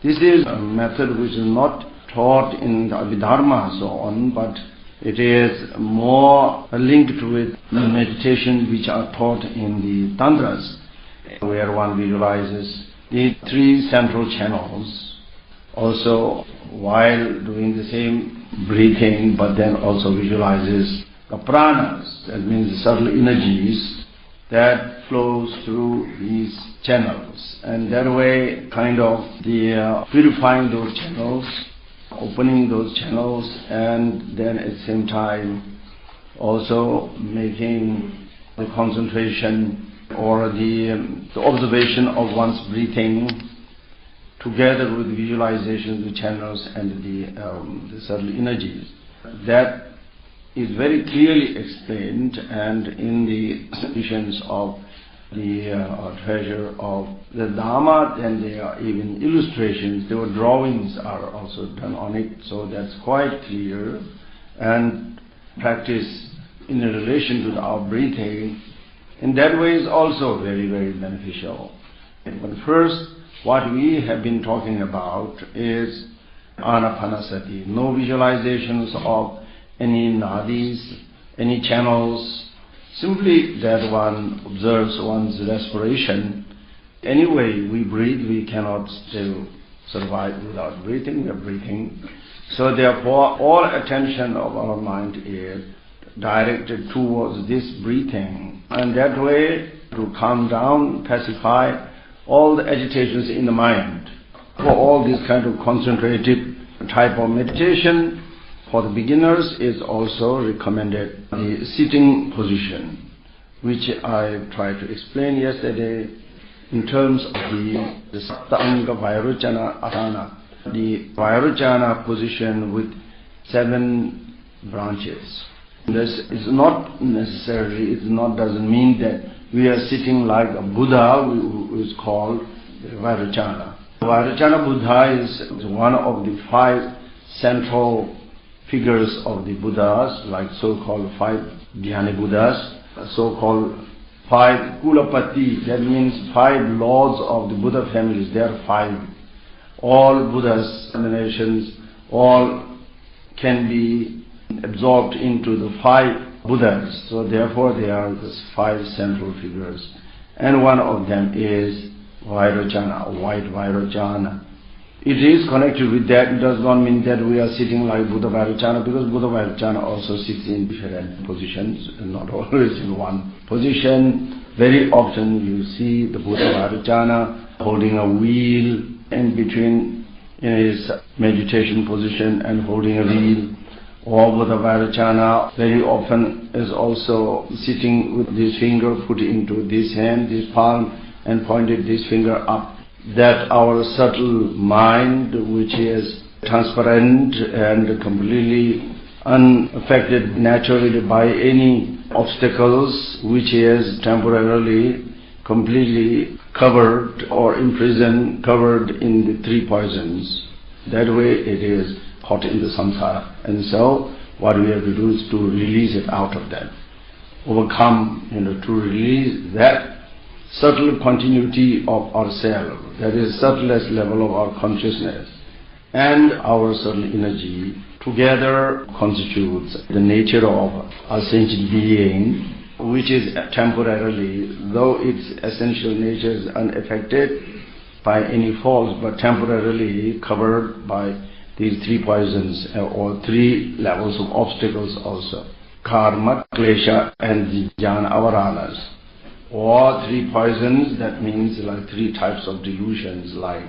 This is a method which is not taught in the Abhidharma so on, but it is more linked with meditation which are taught in the Tantras, where one visualizes the three central channels, also while doing the same breathing, but then also visualizes the pranas, that means the subtle energies that flows through these channels, and that way kind of the purifying those channels, opening those channels, and then at the same time also making the concentration or the observation of one's breathing together with visualization of the channels and the subtle energies. That is very clearly explained, and in the editions of the treasure of the Dhamma, and there are even illustrations, there were drawings are also done on it, so that's quite clear. And practice in relation to our breathing in that way is also very, very beneficial. But first, what we have been talking about is Anapanasati, no visualizations of any nadis, any channels, simply that one observes one's respiration. Anyway, we breathe, we cannot still survive without breathing, we are breathing. So therefore, all attention of our mind is directed towards this breathing, and that way to calm down, pacify all the agitations in the mind. For all this kind of concentrated type of meditation, for the beginners is also recommended the sitting position, which I tried to explain yesterday in terms of the Saptanga Vairochana Asana, the Vairochana position with 7 branches. This is not necessarily, doesn't mean that we are sitting like a Buddha who is called Vairochana. Vairochana Buddha is one of the 5 central figures of the Buddhas, like so-called 5 Dhyani Buddhas, so-called 5 Kulapati, that means 5 lords of the Buddha families. There are 5. All Buddhas, emanations, all can be absorbed into the 5 Buddhas. So therefore there are these 5 central figures. And one of them is Vairochana, white Vairochana. It is connected with that. It does not mean that we are sitting like Buddha Vairochana, because Buddha Vairochana also sits in different positions, not always in one position. Very often you see the Buddha Vairochana holding a wheel in between in his meditation position and holding a wheel. Or Buddha Vairochana very often is also sitting with this finger put into this hand, this palm, and pointed this finger up. That our subtle mind, which is transparent and completely unaffected naturally by any obstacles, which is temporarily completely covered or imprisoned, covered in the 3 poisons. That way it is caught in the samsara. And so what we have to do is to release it out of that. Overcome, to release that subtle continuity of ourselves, that is subtlest level of our consciousness, and our subtle energy together constitutes the nature of a sentient being, which is temporarily, though its essential nature is unaffected by any force, but temporarily covered by these 3 poisons or 3 levels of obstacles also. Karma, klesha and jnana avaranas. Or 3 poisons, that means like 3 types of delusions, like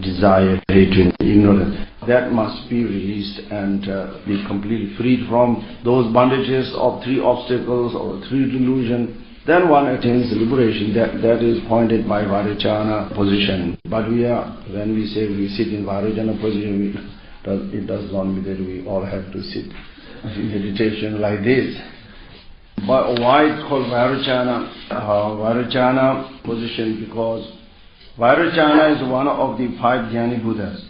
desire, hatred, ignorance. That must be released and be completely freed from those bondages of 3 obstacles or 3 delusions. Then one attains liberation. That is pointed by Vairochana position. But when we say we sit in Vairochana position, it does not mean that we all have to sit in meditation like this. But why it's called Vairochana? Vairochana position, because Vairochana is one of the 5 Dhyani Buddhas,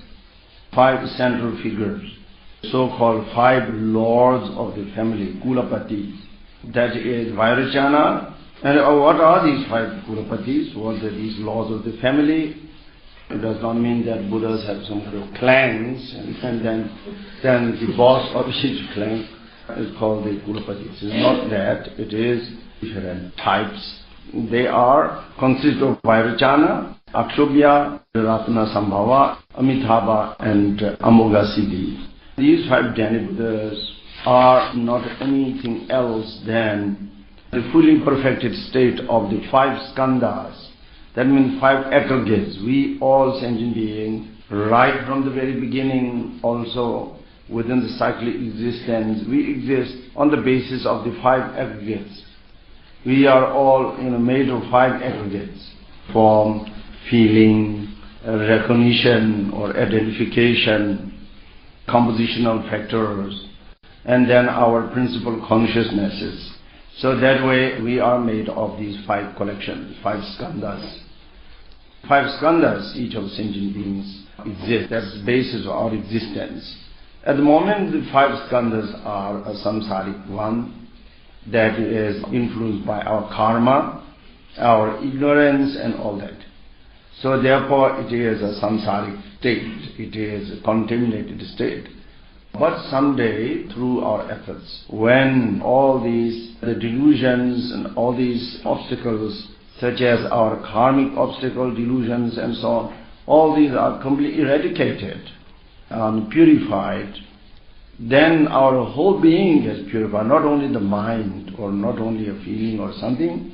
5 central figures, so-called 5 lords of the family, Kulapati. That is Vairochana. And what are these 5 Kulapatis? What are these lords of the family? It does not mean that Buddhas have some kind of clans, and then the boss of each clan is called the Kulapati. It is not that. It is different types. They consist of Vairochana, Aksobia, Ratnasambava, Amithaba, and Amogasiddi. These 5 Dhyani Buddhas are not anything else than the fully perfected state of the 5 skandhas. That means 5 aggregates. We all sentient beings, right from the very beginning, also within the cyclic existence, we exist on the basis of the 5 aggregates. We are all made of 5 aggregates: form, feeling, recognition or identification, compositional factors, and then our principal consciousnesses. So that way we are made of these 5 collections, 5 skandhas. 5 skandhas, each of sentient beings exist. That's the basis of our existence. At the moment, the 5 skandhas are a samsaric one, that is influenced by our karma, our ignorance and all that. So therefore it is a samsaric state, it is a contaminated state. But someday, through our efforts, when all these, the delusions and all these obstacles, such as our karmic obstacle, delusions and so on, all these are completely eradicated and purified, then our whole being is purified, not only the mind or not only a feeling or something,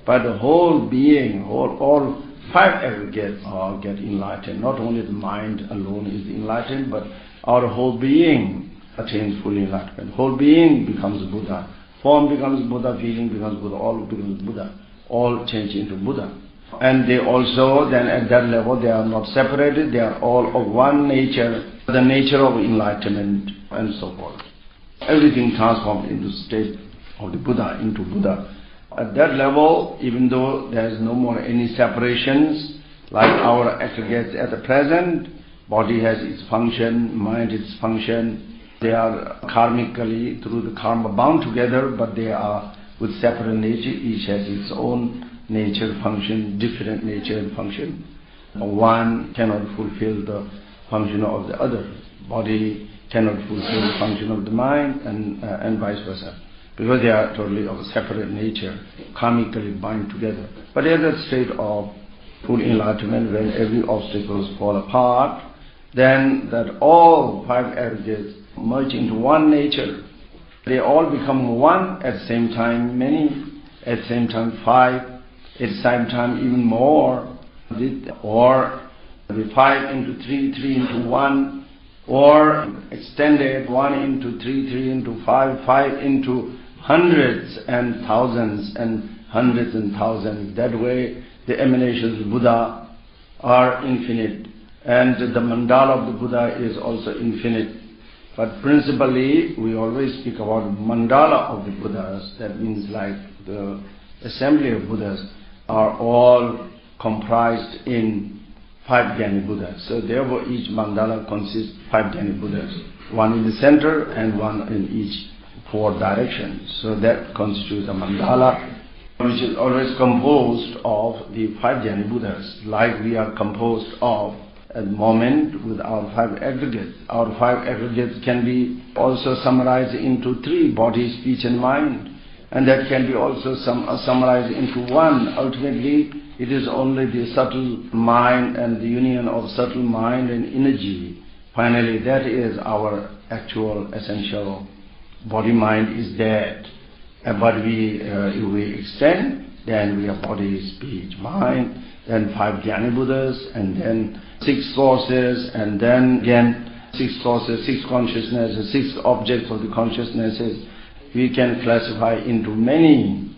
but the whole being, all 5 aggregates get enlightened. Not only the mind alone is enlightened, but our whole being attains full enlightenment. Whole being becomes Buddha. Form becomes Buddha, feeling becomes Buddha, all becomes Buddha. All change into Buddha. And they also, then at that level, they are not separated, they are all of one nature, the nature of enlightenment and so forth. Everything transformed into state of the Buddha, into Buddha. At that level, even though there is no more any separations, like our aggregates at the present, body has its function, mind its function, they are karmically, through the karma, bound together, but they are with separate nature, each has its own nature, function, different nature and function. One cannot fulfill the function of the other. Body cannot fulfill the function of the mind, and vice versa, because they are totally of a separate nature, karmically bind together. But at that state of full enlightenment, when every obstacle falls apart, then that all 5 aggregates merge into one nature. They all become one at the same time, many, at the same time 5, at the same time even more, or the 5 into 3, 3 into 1, or extended 1 into 3, 3 into 5, 5 into hundreds and thousands and hundreds and thousands. That way the emanations of Buddha are infinite, and the mandala of the Buddha is also infinite. But principally, we always speak about mandala of the Buddhas. That means like the assembly of Buddhas are all comprised in 5 Dhyani Buddhas. So therefore each mandala consists 5 Dhyani Buddhas, one in the center and one in each 4 directions. So that constitutes a mandala, which is always composed of the 5 Dhyani Buddhas, like we are composed of at the moment with our 5 aggregates. Our 5 aggregates can be also summarized into 3, body, speech and mind, and that can be also summarized into 1. Ultimately, it is only the subtle mind and the union of subtle mind and energy. Finally, that is our actual essential body. Mind is dead, but if we extend, then we have body, speech, mind, then 5 Dhyani Buddhas, and then 6 sources, and then again 6 sources, 6 consciousnesses, 6 objects of the consciousnesses. We can classify into many,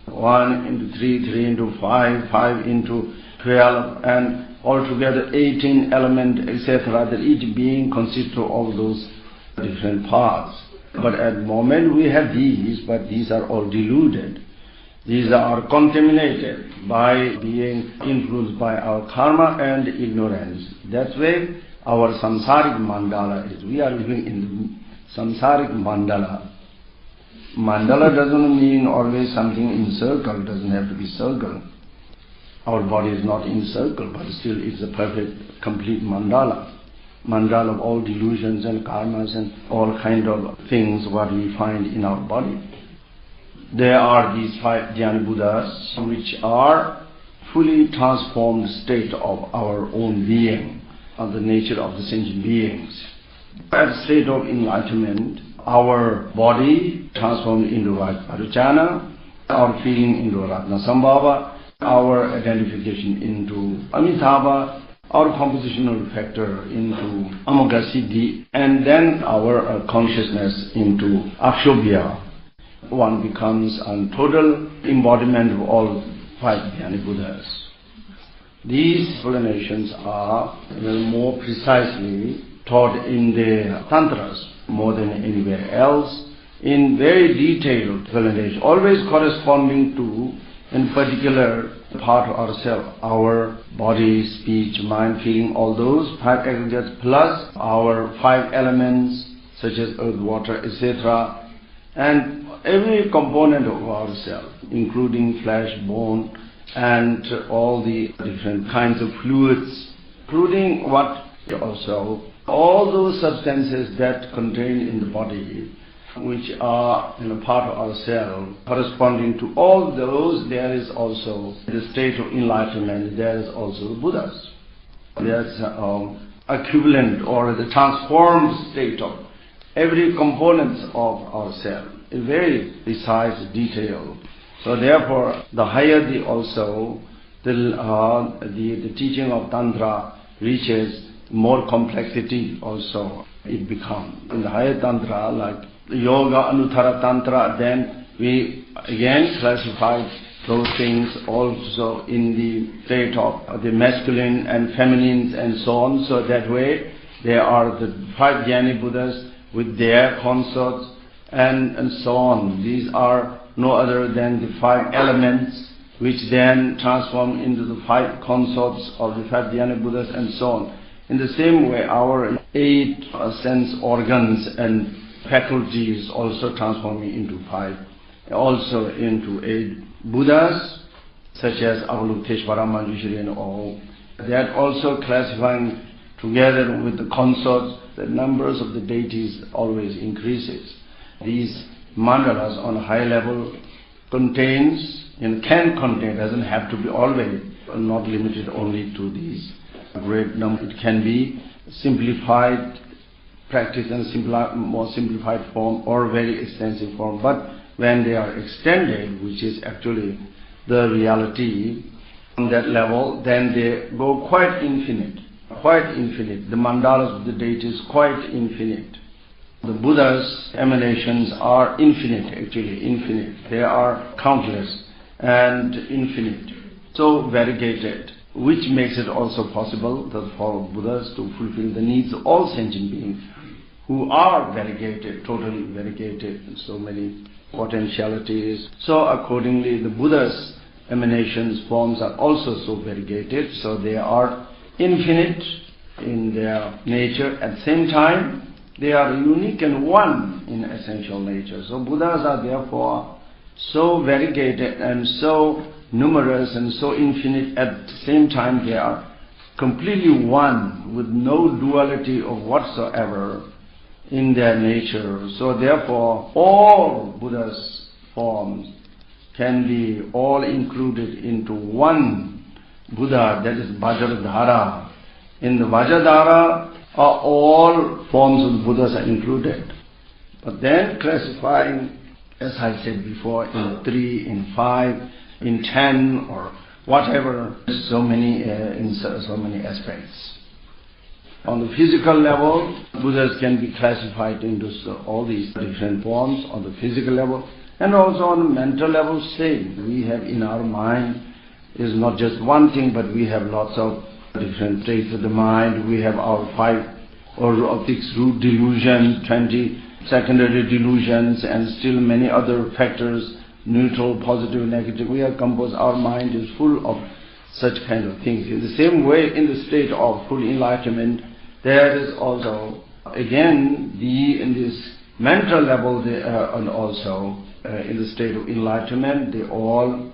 1 into 3, 3 into 5, 5 into 12, and altogether 18 elements, etc. That each being consists of all those different parts. But at the moment we have these, but these are all deluded. These are contaminated by being influenced by our karma and ignorance. That's why our samsaric mandala is. We are living in the samsaric mandala. Mandala doesn't mean always something in circle, doesn't have to be circle. Our body is not in circle, but still it's a perfect, complete mandala. Mandala of all delusions and karmas and all kind of things what we find in our body. There are these 5 Dhyani Buddhas which are fully transformed state of our own being, of the nature of the sentient beings. At the state of enlightenment, our body transformed into Vairochana, our feeling into Ratnasambava, our identification into Amithaba, our compositional factor into Amogasiddi, and then our consciousness into Aksobia. One becomes a total embodiment of all 5 Dhyani Buddhas. These explanations are more precisely taught in the Tantras more than anywhere else, in very detailed explanation, always corresponding to in particular part of ourselves, our body, speech, mind, feeling, all those 5 aggregates, plus our 5 elements such as earth, water, etc., and every component of ourselves, including flesh, bone, and all the different kinds of fluids, including what also all those substances that contained in the body, which are part of ourselves, corresponding to all those, there is also the state of enlightenment, there is also the Buddhas. There's equivalent or the transformed state of every component of ourselves, in very precise detail. So therefore, the higher the also the teaching of Tantra reaches, more complexity also it becomes. In the higher Tantra, like Yoga Anuttara Tantra, then we again classify those things also in the state of the masculine and feminines and so on. So that way there are the 5 Dhyani Buddhas with their consorts and so on. These are no other than the 5 elements which then transform into the 5 consorts of the 5 Dhyani Buddhas and so on. In the same way, our 8 sense organs and faculties also transforming into 5, also into 8 Buddhas, such as Avalokiteshvara, Manjushri and all. That also classifying together with the consorts, the numbers of the deities always increases. These mandalas on a high level contains, and can contain, doesn't have to be always, not limited only to these great number. It can be simplified practice in more simplified form or very extensive form. But when they are extended, which is actually the reality on that level, then they go quite infinite. The mandalas of the deity is quite infinite. The Buddha's emanations are infinite, actually infinite. They are countless and infinite, so variegated, which makes it also possible for Buddhas to fulfill the needs of all sentient beings who are variegated, totally variegated, so many potentialities. So accordingly, the Buddha's emanations, forms are also so variegated, so they are infinite in their nature. At the same time, they are unique and one in essential nature. So Buddhas are therefore so variegated and so numerous and so infinite. At the same time, they are completely one, with no duality of whatsoever in their nature. So therefore, all Buddha's forms can be all included into one Buddha, that is Vajradhara. In the Vajradhara, all forms of Buddhas are included. But then classifying, as I said before, in 3, in 5, in 10, or whatever, so many in so many aspects. On the physical level, Buddhas can be classified into all these different forms on the physical level, and also on the mental level, same. We have in our mind is not just one thing, but we have lots of different states of the mind. We have our 5 or 6 root delusions, 20 secondary delusions, and still many other factors, neutral, positive, negative. We are composed, our mind is full of such kind of things. In the same way, in the state of full enlightenment, there is also, again, in this mental level, and also in the state of enlightenment, they all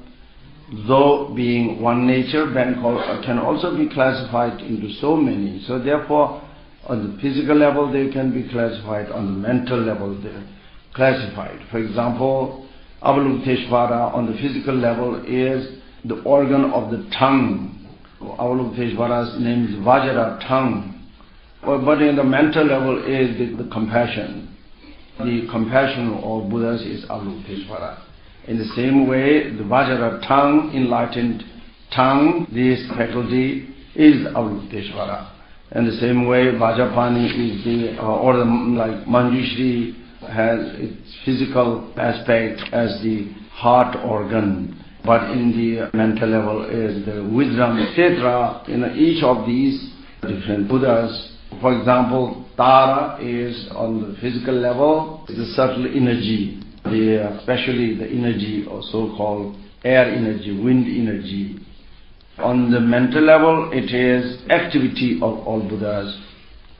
though being one nature, can also be classified into so many. So therefore, on the physical level they can be classified, on the mental level they are classified. For example, Avalokiteshvara on the physical level is the organ of the tongue. Avalokiteshvara's name is Vajra, tongue. But in the mental level is the compassion. The compassion of Buddhas is Avalokiteshvara. In the same way, the Vajra, tongue, enlightened tongue, this faculty is Avalokiteshvara. In the same way, Vajapani is like Manjushri has its physical aspect as the heart organ, but in the mental level is the wisdom, etc. In each of these different Buddhas, for example, Tara is on the physical level, the subtle energy, especially the energy or so-called air energy, wind energy. On the mental level, it is activity of all Buddhas.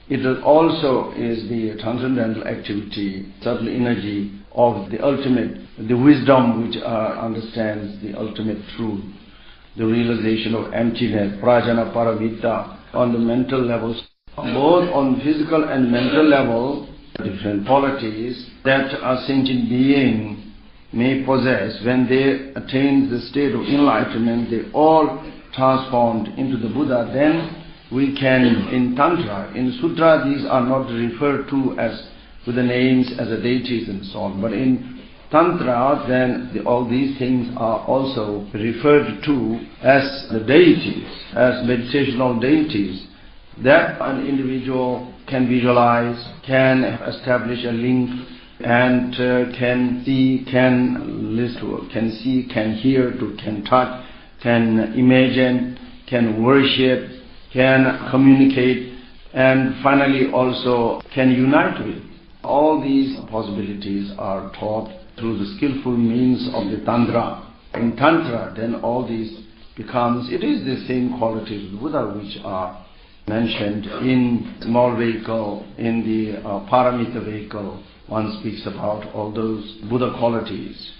It also is the transcendental activity, subtle energy of the ultimate, the wisdom which understands the ultimate truth, the realization of emptiness, prajna paramita. On the mental levels, both on physical and mental level, different qualities that a sentient being may possess. When they attain the state of enlightenment, they all transformed into the Buddha. Then we can, in Tantra, in Sutra, these are not referred to as with the names as the deities and so on. But in Tantra, then all these things are also referred to as the deities, as meditational deities, that an individual can visualize, can establish a link, and can see, can listen to, can see, can hear, can touch, can imagine, can worship, can communicate, and finally also can unite with. All these possibilities are taught through the skillful means of the Tantra. In Tantra, then all these becomes, it is the same qualities of the Buddha which are mentioned in small vehicle, in the paramita vehicle. One speaks about all those Buddha qualities.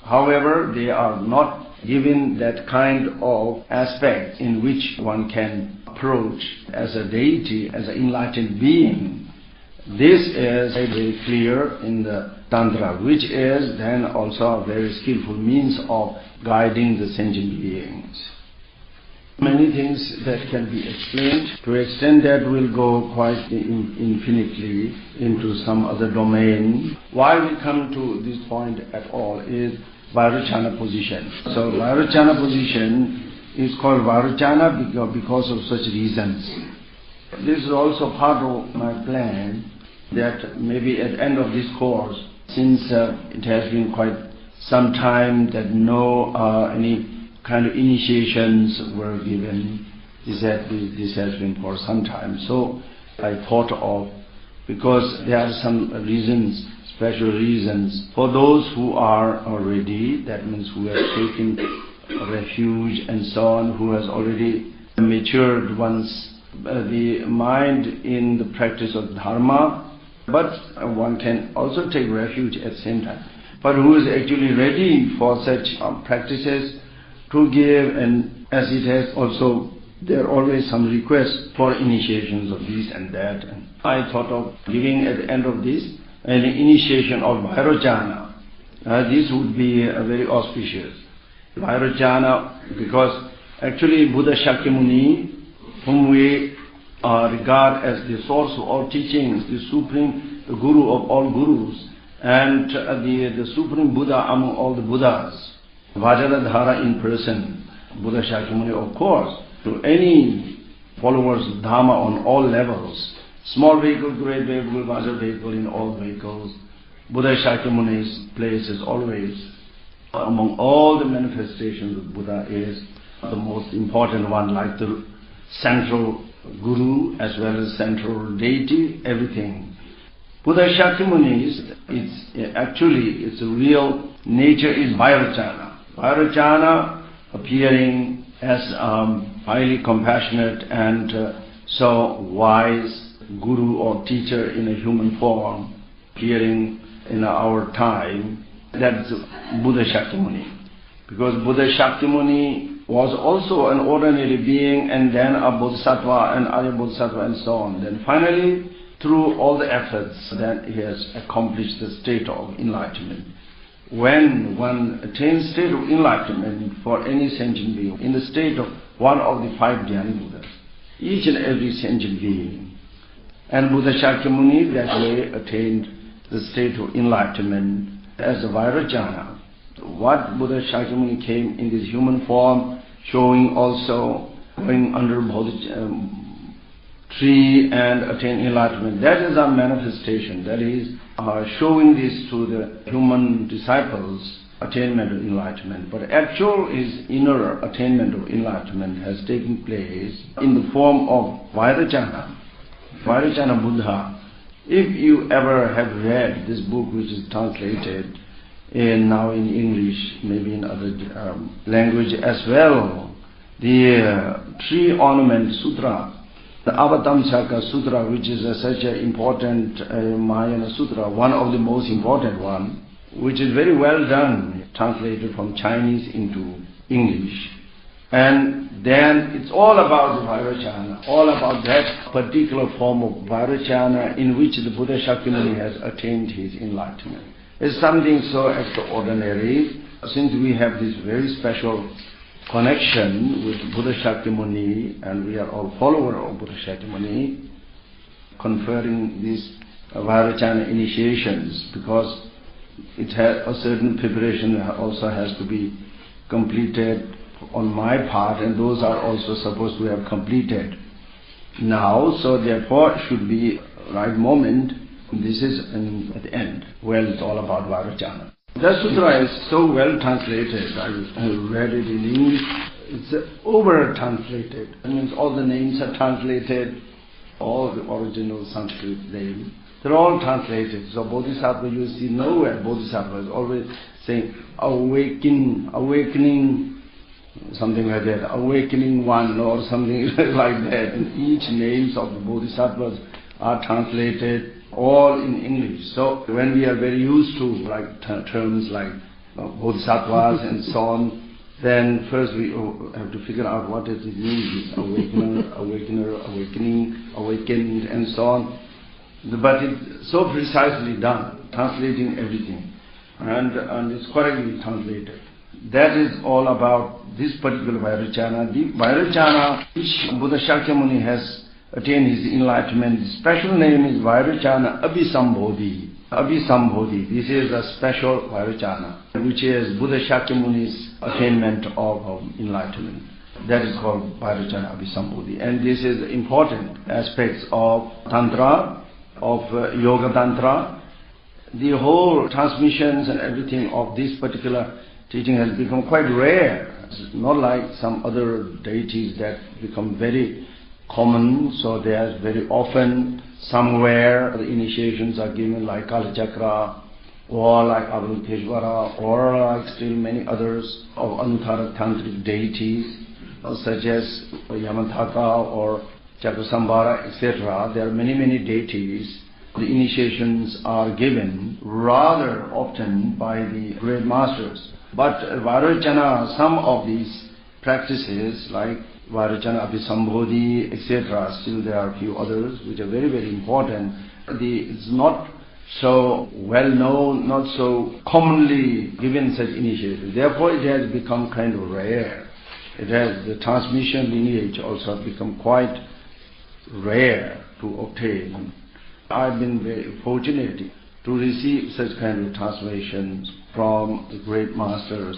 However, they are not given that kind of aspect in which one can approach as a deity, as an enlightened being. This is very clear in the Tantra, which is then also a very skillful means of guiding the sentient beings. Many things that can be explained. To extend that will go quite infinitely into some other domain. Why we come to this point at all is Vairochana position. So Vairochana position is called Vairochana because of such reasons. This is also part of my plan that maybe at the end of this course, since it has been quite some time that no any kind of initiations were given, this has been for some time. So I thought of, because there are some reasons, special reasons, for those who are already, that means who have taken refuge and so on, who has already matured once the mind in the practice of Dharma, but one can also take refuge at the same time. But who is actually ready for such practices to give, and as it has also, there are always some requests for initiations of this and that. And I thought of giving at the end of this an initiation of Vairochana. This would be very auspicious. Vairochana, because actually Buddha Shakyamuni, whom we regard as the source of all teachings, the supreme guru of all gurus, and the supreme Buddha among all the Buddhas, Vajradhara in person, Buddha Shakyamuni, of course, to any followers of Dharma on all levels, small vehicle, great vehicle, Vajra vehicle, in all vehicles, Buddha Shakyamuni's place is always, among all the manifestations of Buddha, is the most important one, like the central guru as well as central deity, everything. Buddha Shakyamuni's, its real nature is Vairochana. Vairochana appearing as highly compassionate and so wise guru or teacher in a human form, appearing in our time, that's Buddha Shakyamuni. Because Buddha Shakyamuni was also an ordinary being, and then a Bodhisattva and Arya Bodhisattva and so on. Then finally, through all the efforts, then he has accomplished the state of enlightenment. When one attains state of enlightenment for any sentient being, in the state of one of the 5 Dhyani Buddhas, each and every sentient being, and Buddha Shakyamuni that way attained the state of enlightenment as a Vairochana. What Buddha Shakyamuni came in this human form, showing also going under Bodhi tree and attain enlightenment. That is our manifestation. That is showing this to the human disciples, attainment of enlightenment. But actual is inner attainment of enlightenment has taken place in the form of Vairochana. Vairochana Buddha. If you ever have read this book, which is translated now in English, maybe in other language as well, the Tree Ornament Sutra, the Avatamsaka Sutra, which is such an important Mahayana Sutra, one of the most important one, which is very well done, translated from Chinese into English. And then it's all about the Vairochana, all about that particular form of Vairochana in which the Buddha Shakyamuni has attained his enlightenment. It's something so extraordinary, since we have this very special connection with Buddha Shakyamuni, and we are all followers of Buddha Shakyamuni, conferring these Vairochana initiations, because it has a certain preparation also has to be completed on my part, and those are also supposed to have completed now, so therefore it should be right moment. This is at the end. Well, it's all about Vairochana. The sutra is so well translated. I read it in English. It's over-translated. That means all the names are translated, all the original Sanskrit names. They're all translated. So Bodhisattva, you see nowhere Bodhisattva is always saying awakening, something like that, awakening one or something like that. And each names of the Bodhisattvas are translated all in English. So when we are very used to like terms like Bodhisattvas and so on, then first we have to figure out what does it mean, awakener, awakening, awakened and so on. But it's so precisely done, translating everything, and it's correctly translated. That is all about this particular Vairochana. The Vairochana which Buddha Shakyamuni has attained his enlightenment, the special name is Vairochana Abhisambodhi. Abhisambodhi, this is a special Vairochana, which is Buddha Shakyamuni's attainment of enlightenment. That is called Vairochana Abhisambodhi. And this is important aspects of Tantra, of Yoga Tantra. The whole transmissions and everything of this particular teaching has become quite rare. It's not like some other deities that become very common, so there's very often somewhere the initiations are given like Kalachakra or like Avalokiteshvara or like still many others of Anuttara Tantric deities such as Yamataka or Chakrasambhara, etc. There are many deities. The initiations are given rather often by the great masters. But Vairochana, some of these practices like Vairochana Abhisambodhi, etc., still there are a few others which are very important. It's not so well known, not so commonly given such initiatives. Therefore it has become kind of rare. The transmission lineage also become quite rare to obtain. I've been very fortunate to receive such kind of translations from the great masters.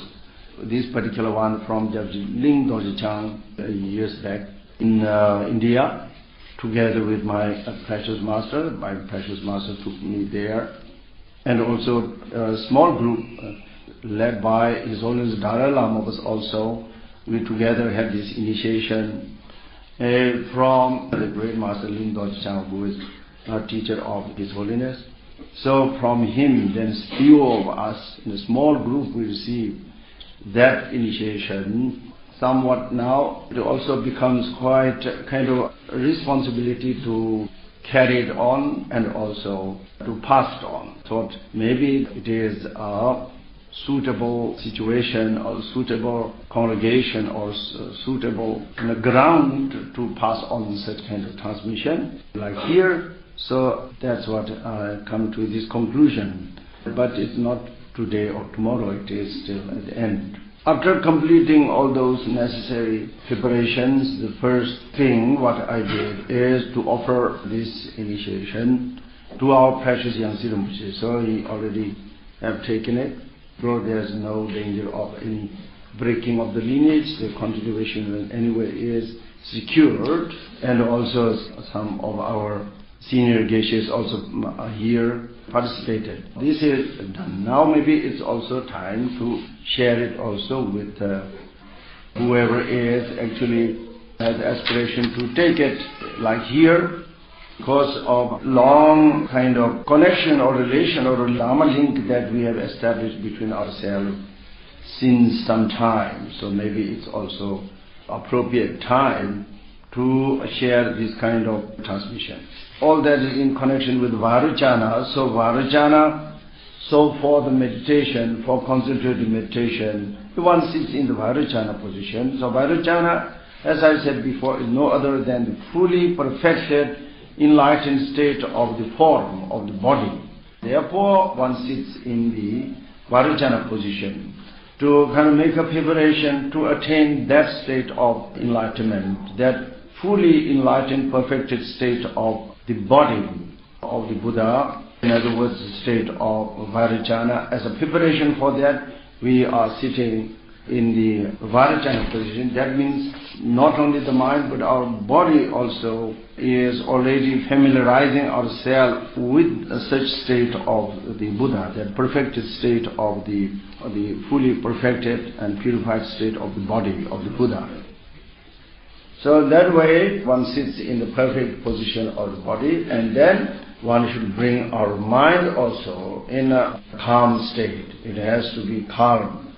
This particular one from Ling Dorje Chang years back in India, together with my precious master. My precious master took me there, and also a small group led by His Holiness Dalai Lama was also. We together had this initiation from the great master Ling Dorje Chang, who is a teacher of His Holiness. So from him, then few of us in a small group we received that initiation. Somewhat now it also becomes quite kind of a responsibility to carry it on and also to pass it on. Thought maybe it is a suitable situation or suitable congregation or suitable ground to pass on such kind of transmission, like here. So that's what I come to this conclusion. But it's not today or tomorrow, it is still at the end. After completing all those necessary preparations, the first thing what I did is to offer this initiation to our precious young Rinpoche. So he already have taken it, so there's no danger of any breaking of the lineage. The continuation anyway is secured, and also some of our senior geishas also here participated. This is done. Now maybe it's also time to share it also with whoever is actually has aspiration to take it, like here, because of long kind of connection or relation or Dharma link that we have established between ourselves since some time. So maybe it's also appropriate time to share this kind of transmission. All that is in connection with Vairochana. So Vairochana, so for the meditation, for concentrated meditation, one sits in the Vairochana position. So Vairochana, as I said before, is no other than the fully perfected, enlightened state of the form of the body. Therefore, one sits in the Vairochana position to kind of make a preparation to attain that state of enlightenment, that fully enlightened, perfected state of the body of the Buddha. In other words, the state of Vairochana. As a preparation for that, we are sitting in the Vairochana position. That means not only the mind but our body also is already familiarizing ourselves with such state of the Buddha, that perfected state of the fully perfected and purified state of the body of the Buddha. So that way one sits in the perfect position of the body, and then one should bring our mind also in a calm state. It has to be calm.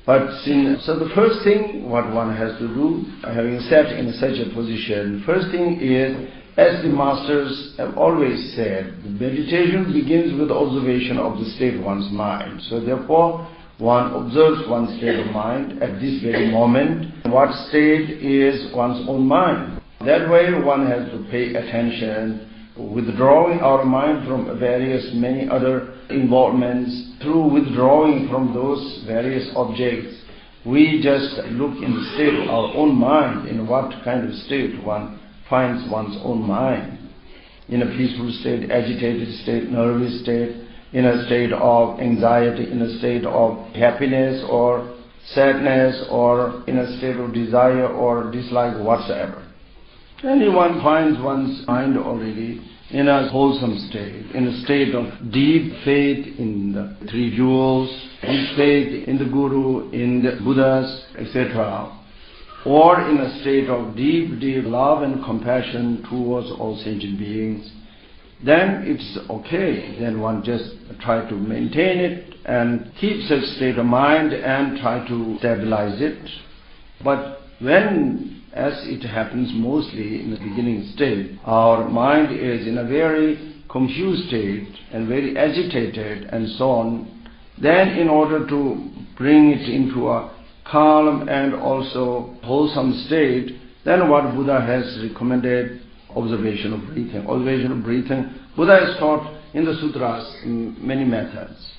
So the first thing what one has to do, having sat in such a position, first thing is, as the masters have always said, the meditation begins with observation of the state of one's mind. So therefore, one observes one's state of mind at this very moment. What state is one's own mind? That way one has to pay attention, withdrawing our mind from many other involvements. Through withdrawing from those various objects, we just look in the state of our own mind, in what kind of state one finds one's own mind. In a peaceful state, agitated state, nervous state, in a state of anxiety, in a state of happiness or sadness, or in a state of desire or dislike whatsoever. Anyone finds one's mind already in a wholesome state, in a state of deep faith in the three jewels, deep faith in the Guru, in the Buddhas, etc., or in a state of deep love and compassion towards all sentient beings, then it's okay. Then one just try to maintain it and keep such state of mind and try to stabilize it. But when, as it happens mostly in the beginning state, our mind is in a very confused state and very agitated and so on, then in order to bring it into a calm and also wholesome state, then what Buddha has recommended, observation of breathing. Observation of breathing, Buddha has taught in the sutras many methods.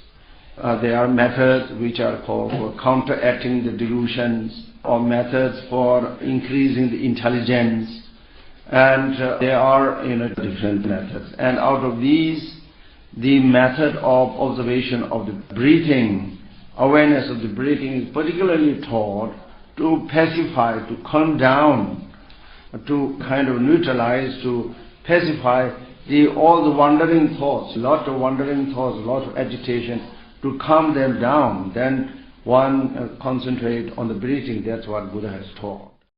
There are methods which are called for counteracting the delusions, or methods for increasing the intelligence, and there are different methods. And out of these, the method of observation of the breathing, awareness of the breathing, is particularly taught to pacify, to calm down, to kind of neutralize, to pacify all the wandering thoughts, lot of wandering thoughts, lot of agitation, to calm them down. Then one concentrate on the breathing. That's what Buddha has taught.